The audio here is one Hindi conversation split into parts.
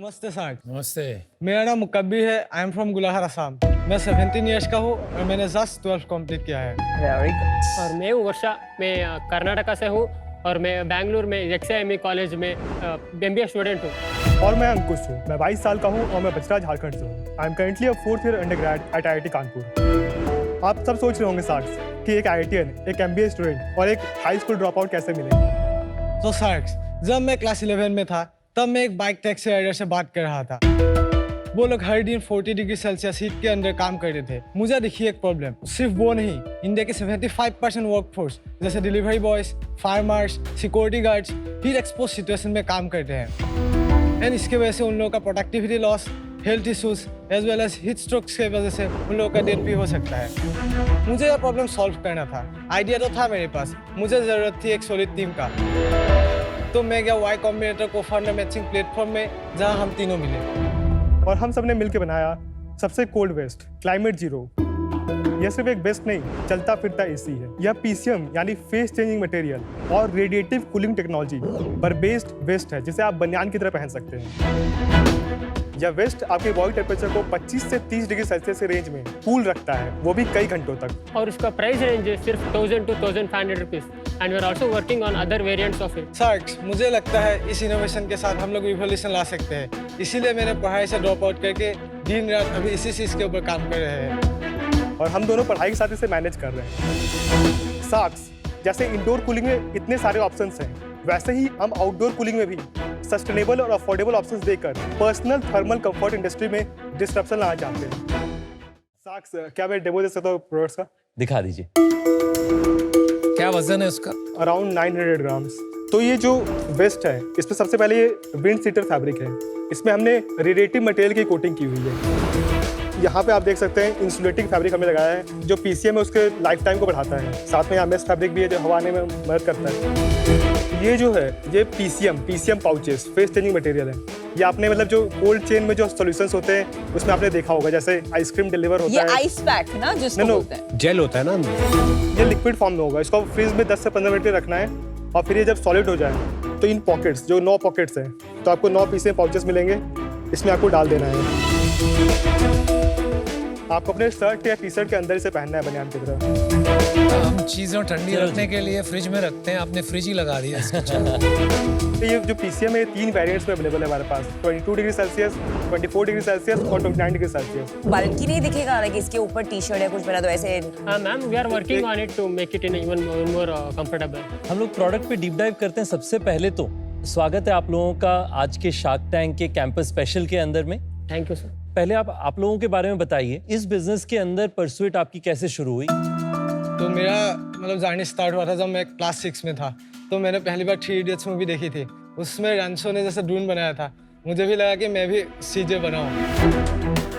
नमस्ते सर। नमस्ते। मेरा नाम मुकब्बिर है। I am from Gulahar Assam. मैं 17 इयर्स का हूँ और मैंने जस्ट 12 कंप्लीट किया है। Very good. और मैं हूँ वर्षा, मैं कर्नाटका से हूँ और मैं बेंगलुरु में XIME कॉलेज में MBA स्टूडेंट हूँ। और मैं अंकुश हूँ। मैं 22 साल का हूँ और मैं बचरा झारखंड से हूँ। I am currently a 4th year undergrad at IIT Kanpur. आप सब सोच रहे होंगे सार्क्स कि एक IITian, एक MBA स्टूडेंट और एक हाई स्कूल ड्रॉप आउट कैसे मिलेंगे। तो सार्क्स, जब मैं क्लास 11 में था तब मैं एक बाइक टैक्सी राइडर से बात कर रहा था। वो लोग हर दिन 40 डिग्री सेल्सियस हीट के अंदर काम कर रहे थे। मुझे दिखी एक प्रॉब्लम, सिर्फ वो नहीं, इंडिया के 75% वर्कफोर्स जैसे delivery boys, farmers, security guards heat expose situation में काम करते हैं। एंड इसके वजह से उन लोगों का productivity loss, health issues as well as heat strokes की वजह से उन लोगों का डेथ भी हो सकता है। मुझे यह प्रॉब्लम सॉल्व करना था। आइडिया तो था मेरे पास, मुझे ज़रूरत थी एक सॉलिड टीम का। तो मैं गया Y कॉम्बिनेटर को फाउंडर मैचिंग प्लेटफॉर्म में, जहां हम तीनों मिले और हम सब ने मिलकर बनाया सबसे कोल्ड वेस्ट क्लाइमेट जीरो। यह सिर्फ एक वेस्ट नहीं, चलता फिरता AC है। यह PCM यानी फेस चेंजिंग मटेरियल और रेडिएटिव कूलिंग टेक्नोलॉजी पर बेस्ड वेस्ट है, जिसे आप बनियान की तरह पहन सकते हैं। यह वेस्ट आपके बॉडी टेम्परेचर को 25 से 30 डिग्री सेल्सियस के रेंज में कूल रखता है, वो भी कई घंटों तक। और उसका प्राइस रेंज है सिर्फ 1000 to 1500 rupees. And we are also working on other variants of it. सार्क्स, मुझे लगता है इस इनोवेशन के साथ हम लोग रिवॉल्यूशन ला सकते हैं। इसीलिए मैंने पढ़ाई से ड्रॉप आउट करके दिन रात अभी इसी चीज़ के ऊपर काम कर रहे हैं। और हम दोनों पढ़ाई के साथ इसे मैनेज कर रहे हैं। सार्क्स, जैसे इंडोर कूलिंग में इतने सारे ऑप्शंस हैं, वैसे ही हम आउटडोर कूलिंग में भी सस्टेनेबल और अफोर्डेबल ऑप्शंस देकर पर्सनल थर्मल कंफर्ट इंडस्ट्री में डिस्ट्रप्शन लाना चाहते हैं। सार्क्स, क्या मैं डेमो दे सकता हूँ प्रोडक्ट्स का? दिखा दीजिए। क्या वजन है उसका? Around 900 grams. तो ये जो वेस्ट है, इसमें सबसे पहले ये विंड सीटर फैब्रिक है। इसमें हमने रेडिएटिव मटेरियल की कोटिंग की हुई है। यहाँ पे आप देख सकते हैं इंसुलेटिंग फैब्रिक हमने लगाया है, जो PCM है उसके लाइफ टाइम को बढ़ाता है। साथ में यहाँ मेश फैब्रिक भी है जो हवा आने में मदद करता है। ये जो है ये PCM pouches face changing material है। ये आपने मतलब जो कोल्ड चेन में जो सॉल्यूशंस होते हैं उसमें आपने देखा होगा, जैसे आइसक्रीम डिलीवर होता ये है। आइस पैक ना जिसको बोलते हैं। जेल होता है ना? ये लिक्विड फॉर्म में होगा। इसको फ्रीज में 10 से 15 मिनट के रखना है और फिर ये जब सॉलिड हो जाए तो इन पॉकेट्स, जो 9 पॉकेट्स हैं, तो आपको 9 PCM पाउचेस मिलेंगे। इसमें आपको डाल देना है। आपको अपने शर्ट या टी-शर्ट के अंदर इसे पहनना है बनियान की तरह। हम चीज़ों ठंडी रखने के लिए फ्रिज में रखते हैं, आपने फ्रिज ही लगा दिया इसके। तो ये जो PCM है 3 वेरिएंट्स में अवेलेबल है हमारे पास, 22 डिग्री सेल्सियस, 24 डिग्री सेल्सियस और 29 डिग्री सेल्सियस। बल्कि नहीं दिखेगा कि इसके ऊपर टी-शर्ट या कुछ पहना तो ऐसे। Ma'am, we are working on it to make it in even more comfortable. हम लोग प्रोडक्ट पे डीप डाइव करते हैं। सबसे पहले तो स्वागत है आप लोगों का आज के शार्क टैंक के कैंपस स्पेशल के अंदर में। Thank you sir. पहले आप लोगों के बारे में बताइए, इस बिजनेस के अंदर परसुइट आपकी कैसे शुरू हुई? तो मेरा मतलब जर्नी स्टार्ट हुआ था जब मैं क्लास 6 में था। तो मैंने पहली बार 3 इडियट्स मूवी देखी थी। उसमें रंसो ने जैसे ड्रोन बनाया था, मुझे भी लगा कि मैं भी CJ बनाऊँ।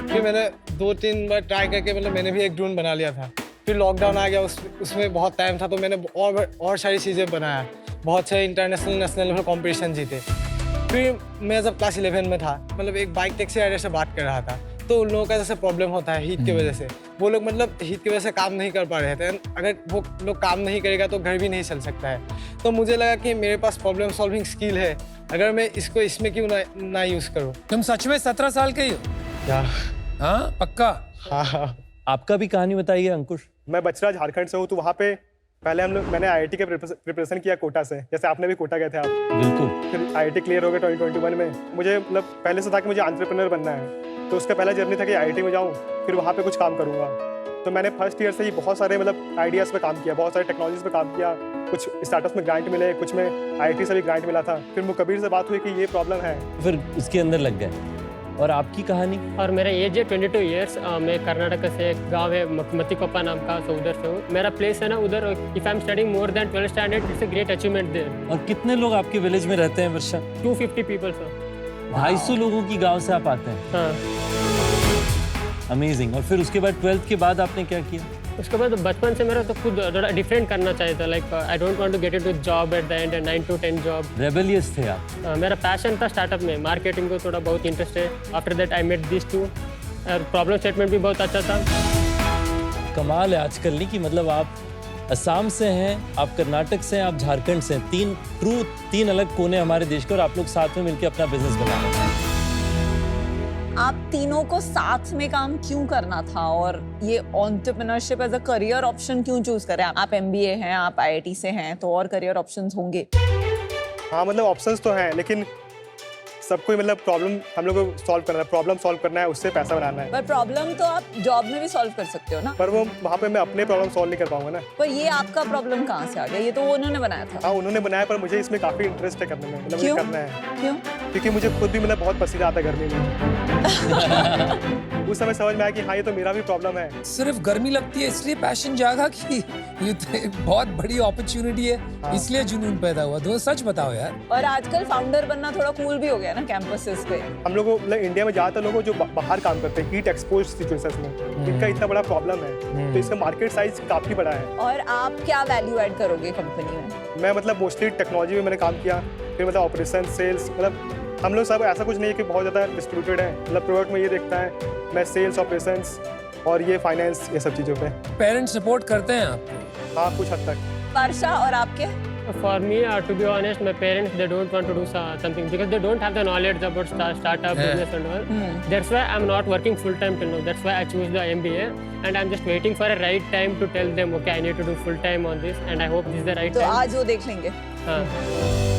फिर मैंने 2-3 बार ट्राई करके मतलब मैंने भी एक ड्रोन बना लिया था। फिर लॉकडाउन आ गया, उसमें बहुत टाइम था तो मैंने और सारी चीज़ें बनाया। बहुत सारे इंटरनेशनल नेशनल लेवल कॉम्पिटिशन जीते। फिर मैं जब क्लास 11 में था, मतलब एक बाइक टैक्सी राइडर से बात कर रहा था। तो उन लोगों का जैसे प्रॉब्लम होता है हीट की वजह से, वो लोग मतलब हीट की वजह से काम नहीं कर पा रहे थे। अगर वो लोग काम नहीं करेगा तो घर भी नहीं चल सकता है। तो मुझे लगा कि मेरे पास प्रॉब्लम सॉल्विंग स्किल है, अगर मैं इसको इसमें क्यों ना यूज़ करूँ। तुम सच में 17 साल के ही हो? क्या? हाँ, पक्का? हाँ। आपका भी कहानी बताइए अंकुश। मैं बचरा झारखंड से हूँ, तो वहाँ पे पहले मैंने IIT के प्रिपरेशन किया कोटा से, जैसे आपने भी कोटा गए थे आप। बिल्कुल। फिर IIT क्लियर हो गया 2021 में। मुझे मतलब पहले से था कि मुझे एंटरप्रेन्योर बनना है, तो उसका पहला जर्नी था कि IIT में जाऊँ, फिर वहाँ पे कुछ काम करूँगा। तो मैंने फर्स्ट ईयर से ही बहुत सारे मतलब आइडियाज़ पे काम किया, बहुत सारे टेक्नोलॉजीज़ पे काम किया। कुछ स्टार्टअप्स में ग्रांट मिले, कुछ में IIT से भी ग्रांट मिला था। फिर मुकब्बिर से बात हुई कि ये प्रॉब्लम है, फिर उसके अंदर लग गए। और आपकी कहानी? और मेरा एज है 22 ईयर्स। मैं कर्नाटक से, एक गांव है मतिकोप्पा नाम का, तो उधर से हूँ। मेरा प्लेस है ना उधर। If I am studying more than 12th standard, it's a great achievement there. और कितने लोग आपके विलेज में रहते हैं वर्षा? 250 पीपल सर। 250 लोगों की गांव से आप आते हैं? हाँ। अमेजिंग। और फिर उसके बाद 12th के बाद आपने क्या किया? उसके बाद बचपन से मेरा तो खुद थोड़ा डिफरेंट करना चाहिए था। Like I don't want to get into job at the end, 9 to 10 job. Rebellious थे आप? मेरा पैशन था स्टार्टअप में, मार्केटिंग को थोड़ा बहुत इंटरेस्ट है। After that I met this two, और प्रॉब्लम स्टेटमेंट भी बहुत अच्छा था। कमाल है आजकल नहीं कि मतलब आप असम से हैं, आप कर्नाटक से हैं, आप झारखंड से हैं। 3 अलग कोने हमारे देश के, और आप लोग साथ में मिलकर अपना बिजनेस बना रहे हैं। आप तीनों को साथ में काम क्यों करना था और ये entrepreneurship as a career option क्यों चूज करें? आप एमबीए हैं, आप आईआईटी से हैं, तो और करियर ऑप्शंस होंगे। हाँ मतलब ऑप्शंस तो हैं, लेकिन सबको मतलब प्रॉब्लम हम लोग को सॉल्व करना है, प्रॉब्लम सॉल्व करना है, उससे पैसा बनाना है। पर प्रॉब्लम तो आप जॉब में भी सॉल्व कर सकते हो ना। पर वो वहाँ पे मैं अपने प्रॉब्लम सॉल्व नहीं कर पाऊंगा ना। पर ये आपका प्रॉब्लम कहाँ से आ गया? ये तो वो उन्होंने बनाया था। हाँ उन्होंने बनाया, पर मुझे इसमें काफ़ी इंटरेस्ट है करने में, मतलब मुझे क्यों? करना है। क्यों? क्योंकि मुझे खुद भी मतलब बहुत पसीना आता है गर्मी में। उस समय समझ में आया कि हाँ ये तो मेरा भी प्रॉब्लम है। सिर्फ गर्मी लगती है इसलिए पैशन जागा कि ये तो एक बहुत बड़ी अपॉर्चुनिटी है, इसलिए जुनून पैदा हुआ। तो सच बताओ यार। और आजकल फाउंडर बनना थोड़ा कूल भी हो गया ना कैंपसेस पे। हम लोग को मतलब इंडिया में ज़्यादातर लोगों जो बाहर काम करते हैं हीट एक्सपोज सिचुएशंस में, इनका इतना बड़ा प्रॉब्लम है, तो इसका मार्केट साइज काफ़ी बड़ा है। और आप क्या वैल्यू ऐड करोगे कंपनी में? मैं मतलब मोस्टली टेक्नोलॉजी में मैंने काम किया, फिर मतलब ऑपरेशन, सेल्स, मतलब हम लोग सब ऐसा कुछ नहीं है कि बहुत ज़्यादा डिस्ट्रीब्यूटेड है। मतलब प्रोडक्ट में ये देखता है, मैं सेल्स, ऑपरेशंस और ये फाइनेंस, ये सब चीज़ों पे। पेरेंट्स सपोर्ट करते हैं आपको? हाँ कुछ हद तक। वर्षा और आपके? For me, to be honest, my parents, they don't want to do something because they don't have the knowledge about startup business and all. That's why I'm not working full time till now. That's why I choose the MBA, and I'm just waiting for a right time to tell them, okay, I need to do full time on this, and I hope this is the right तो time. आज वो देख लेंगे। हाँ.